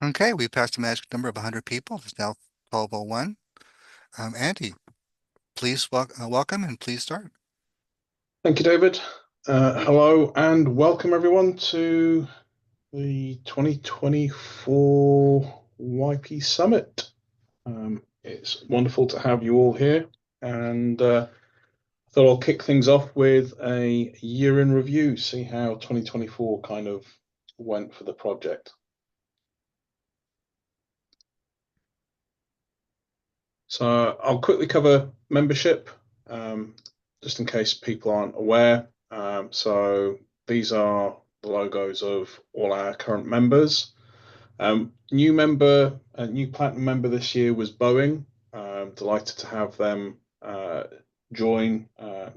Okay, we passed the magic number of 100 people. It's now 12:01. Andy, please welcome and please start. Thank you, David. Hello and welcome everyone to the 2024 YP Summit. It's wonderful to have you all here, and I thought I'll kick things off with a year in review, see how 2024 kind of went for the project. So I'll quickly cover membership, just in case people aren't aware. So these are the logos of all our current members. New platinum member this year was Boeing. Delighted to have them join.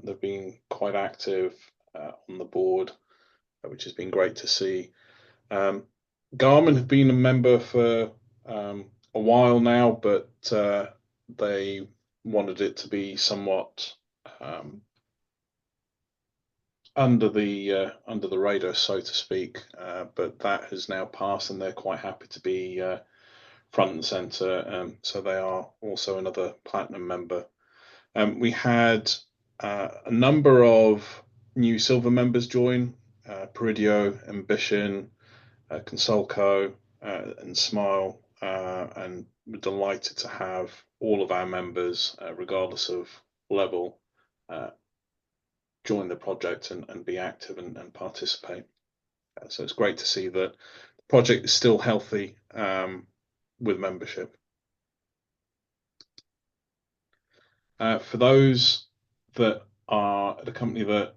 They've been quite active on the board, which has been great to see. Garmin have been a member for a while now, but they wanted it to be somewhat under the radar, so to speak. But that has now passed, and they're quite happy to be front and center. So they are also another platinum member. We had a number of new silver members join: Peridio, Ambition, Consulco, and Smile, and we're delighted to have all of our members, regardless of level, join the project and be active and participate. So it's great to see that the project is still healthy with membership. For those that are at a company that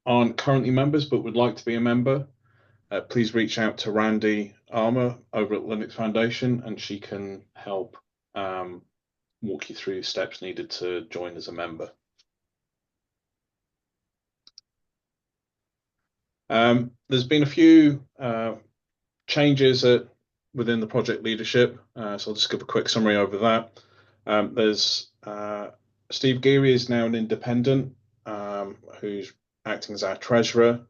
aren't currently members but would like to be a member, please reach out to Randy Armour over at Linux Foundation, and she can help walk you through the steps needed to join as a member. There's been a few changes within the project leadership, so I'll just give a quick summary over that. There's Steve Geary is now an independent, who's acting as our treasurer.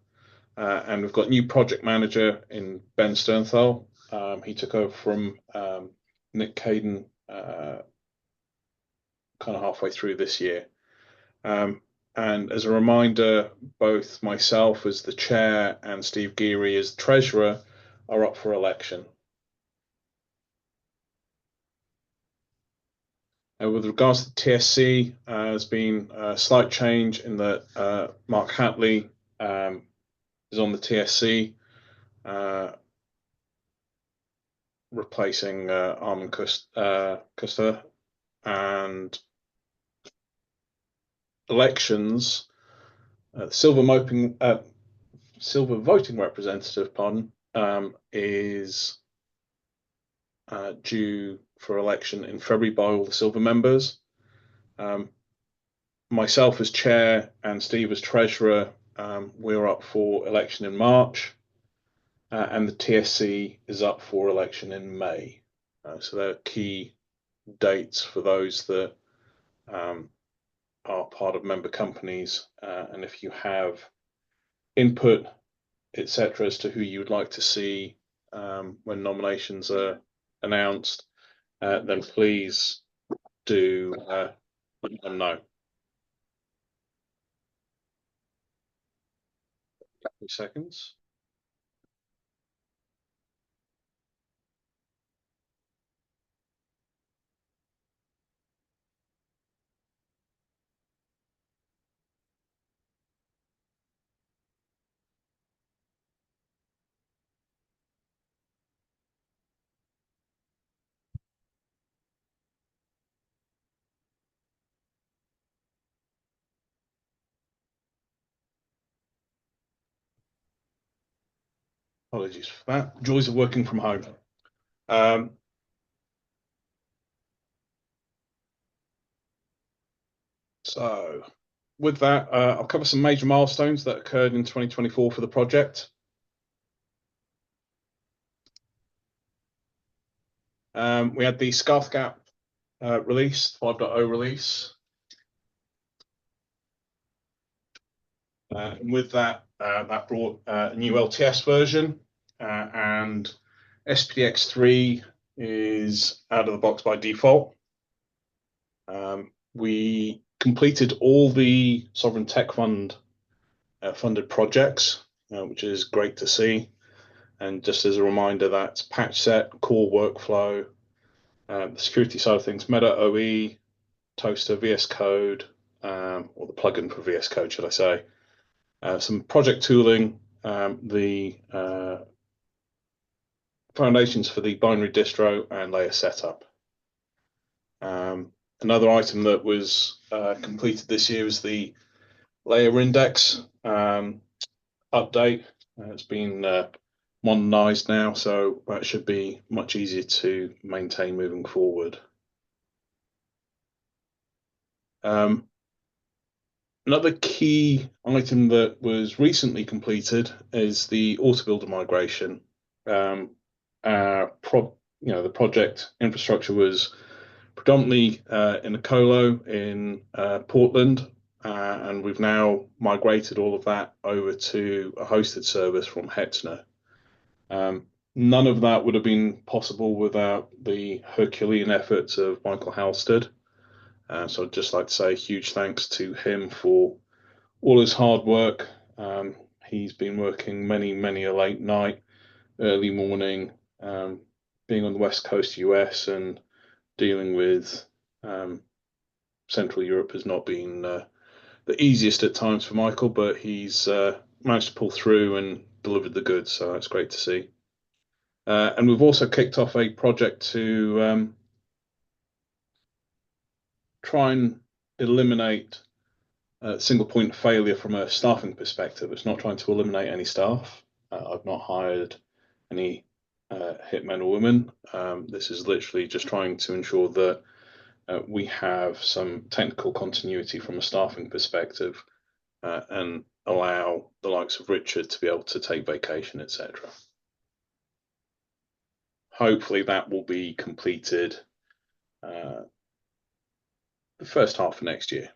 And we've got new project manager in Ben Sternthal. He took over from Nick Caden kind of halfway through this year. And as a reminder, both myself as the chair and Steve Geary as treasurer are up for election. With regards to the TSC, there's been a slight change in that Mark Hatley is on the TSC, replacing Armin Kuster, and elections. Silver voting representative, is due for election in February by all the silver members. Myself as chair and Steve as treasurer, we're up for election in March, and the TSC is up for election in May. So they're key dates for those that are part of member companies, and if you have input, etc., as to who you would like to see when nominations are announced, then please do let them know. A few seconds. Apologies for that. Joys of working from home. So with that, I'll cover some major milestones that occurred in 2024 for the project. We had the Scarf Gap release, 5.0 release. And with that, that brought a new LTS version, and SPX3 is out of the box by default. We completed all the Sovereign Tech Fund funded projects, which is great to see. And just as a reminder, that's patch set, core workflow, the security side of things, Meta OE, Toaster, VS Code, or the plugin for VS Code, should I say. Some project tooling, the foundations for the binary distro and layer setup. Another item that was completed this year is the layer index update. It's been modernized now, so that should be much easier to maintain moving forward. Another key item that was recently completed is the AutoBuilder migration. The project infrastructure was predominantly in a colo in Portland, and we've now migrated all of that over to a hosted service from Hetzner. None of that would have been possible without the Herculean efforts of Michael Halstead. So I'd just like to say a huge thanks to him for all his hard work. He's been working many a late night, early morning, being on the West Coast US and dealing with Central Europe has not been the easiest at times for Michael, but he's managed to pull through and delivered the goods, so that's great to see. And we've also kicked off a project to try and eliminate single point of failure from a staffing perspective. It's not trying to eliminate any staff. I've not hired any hitmen or women. This is literally just trying to ensure that we have some technical continuity from a staffing perspective and allow the likes of Richard to be able to take vacation, etc. Hopefully that will be completed the first half of next year.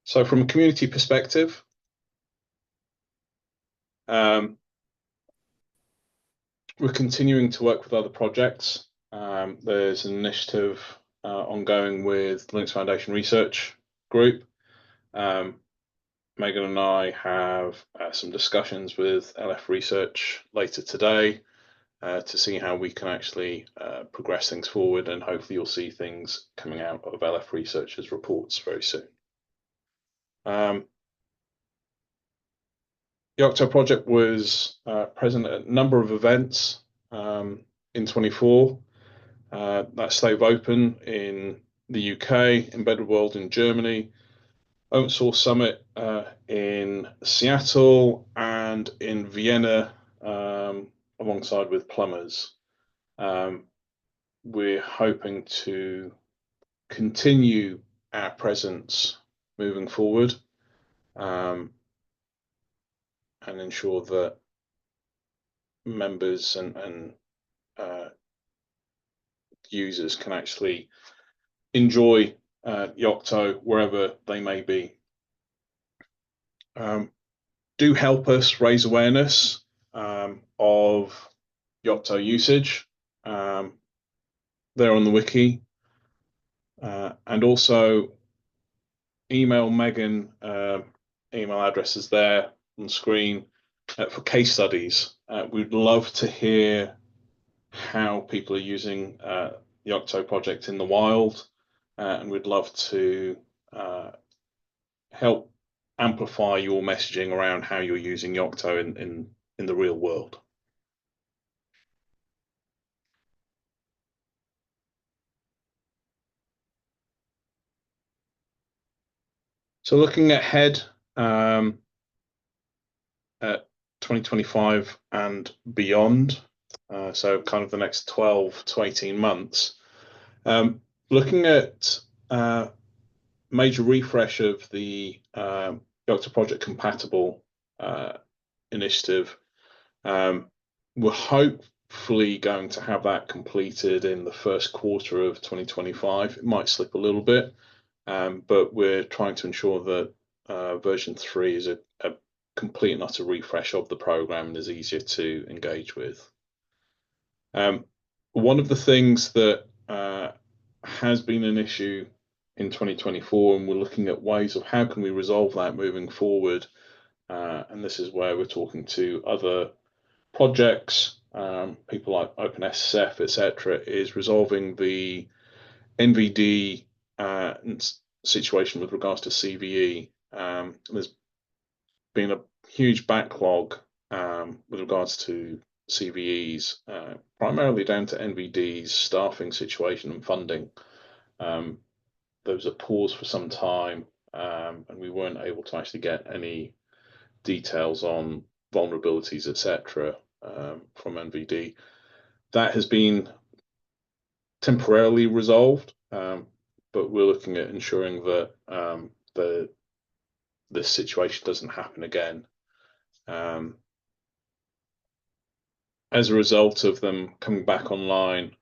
So from a community perspective, we're continuing to work with other projects. There's an initiative ongoing with Linux Foundation Research Group. Megan and I have some discussions with LF Research later today to see how we can actually progress things forward, and hopefully you'll see things coming out of LF Research's reports very soon. The Yocto project was present at a number of events in 24. That's Slave Open in the UK, Embedded World in Germany, Open Source Summit in Seattle, and in Vienna alongside with Plumbers. We're hoping to continue our presence moving forward and ensure that members and users can actually enjoy Yocto wherever they may be. Do help us raise awareness of Yocto usage. They're on the wiki, and also email Megan. Email address is there on the screen for case studies. We'd love to hear how people are using the Yocto project in the wild, and we'd love to help amplify your messaging around how you're using Yocto in the real world. So looking ahead at 2025 and beyond, so kind of the next 12 to 18 months, looking at major refresh of the Yocto Project Compatible initiative. We're hopefully going to have that completed in the first quarter of 2025. It might slip a little bit, but we're trying to ensure that version 3 is a complete and utter refresh of the program and is easier to engage with. One of the things that has been an issue in 2024, and we're looking at ways of how can we resolve that moving forward, and this is where we're talking to other projects, people like OpenSSF, etc., is resolving the NVD situation with regards to CVE. There's been a huge backlog with regards to CVEs, primarily down to NVD's staffing situation and funding. There was a pause for some time, and we weren't able to actually get any details on vulnerabilities, etc., from NVD. That has been temporarily resolved, but we're looking at ensuring that this situation doesn't happen again. As a result of them coming back online,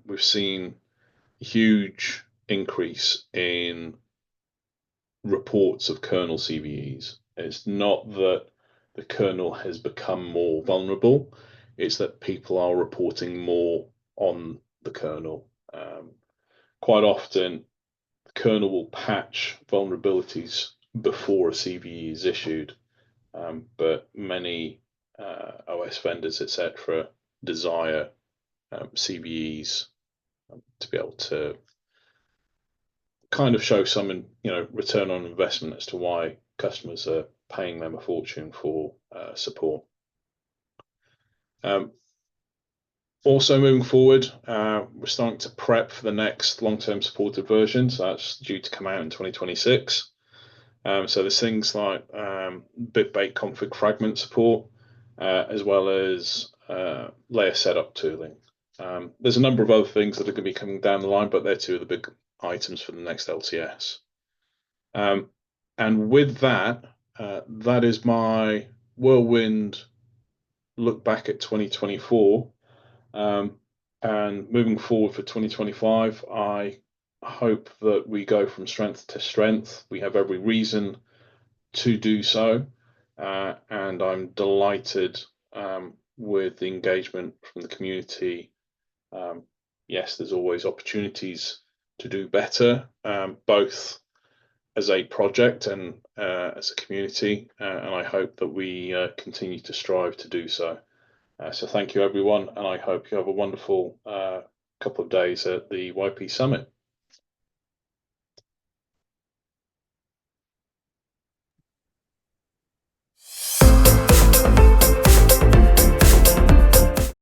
we've seen a huge increase in reports of kernel CVEs. It's not that the kernel has become more vulnerable, it's that people are reporting more on the kernel. Quite often, the kernel will patch vulnerabilities before a CVE is issued, but many OS vendors, etc., desire CVEs to be able to kind of show some, return on investment as to why customers are paying them a fortune for support. Also moving forward, we're starting to prep for the next long-term supported version, so that's due to come out in 2026. So there's things like bit-bait config fragment support, as well as layer setup tooling. There's a number of other things that are going to be coming down the line, but they're two of the big items for the next LTS. And with that, that is my whirlwind look back at 2024. And moving forward for 2025, I hope that we go from strength to strength. We have every reason to do so, and I'm delighted with the engagement from the community. Yes, there's always opportunities to do better, both as a project and as a community, and I hope that we continue to strive to do so. So thank you, everyone, and I hope you have a wonderful couple of days at the YP Summit.